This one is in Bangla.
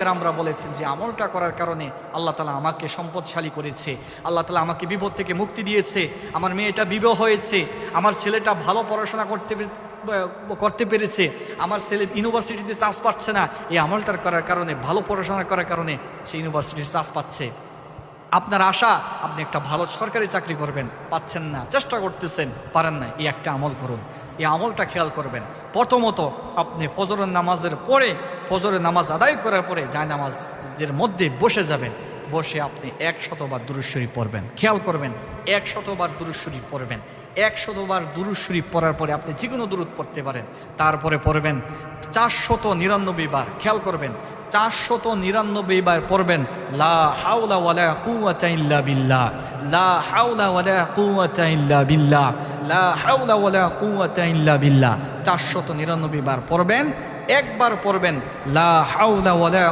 আমরা বলেছেন যে আমলটা করার কারণে আল্লাহ তাআলা আমাকে সম্পদশালী করেছে, আল্লাহ তাআলা আমাকে বিপদ থেকে মুক্তি দিয়েছে, আমার মেয়েটা বিবাহ হয়েছে, আমার ছেলেটা ভালো পড়াশোনা করতে পেরেছে, আমার ছেলে ইউনিভার্সিটিতে চান্স পাচ্ছে না, এই আমলটার করার কারণে, ভালো পড়াশোনা করার কারণে সে ইউনিভার্সিটিতে চান্স পাচ্ছে। আপনার আশা আপনি একটা ভালো সরকারি চাকরি করবেন, পাচ্ছেন না, চেষ্টা করতেছেন, পারেন না, এই একটা আমল করুন, এই আমলটা খেয়াল করবেন। প্রথমত আপনি ফজরের নামাজের পরে, ফজরের নামাজ আদায় করার পরে জায়নামাজের মধ্যে বসে যাবেন, বসে আপনি 100 বার দুরূদ শরীফ পড়বেন। খেয়াল করবেন, 100 বার দুরূদ শরীফ পড়বেন। 100 বার দুরূদ শরীফ পড়ার পরে আপনি যে কোনো দুরূদ পড়তে পারেন, তারপরে পড়বেন 499 বার। খেয়াল করবেন, 499 বার পড়বেন লা হাওলা ওয়ালা কুওয়াতা ইল্লা বিল্লাহ, লা হাওলা ওয়ালা কুওয়াতা ইল্লা বিল্লাহ, লা হাওলা ওয়ালা কুওয়াতা ইল্লা বিল্লাহ। 499 বার পড়বেন। একবার পড়বেন লা হাওলা ওয়ালা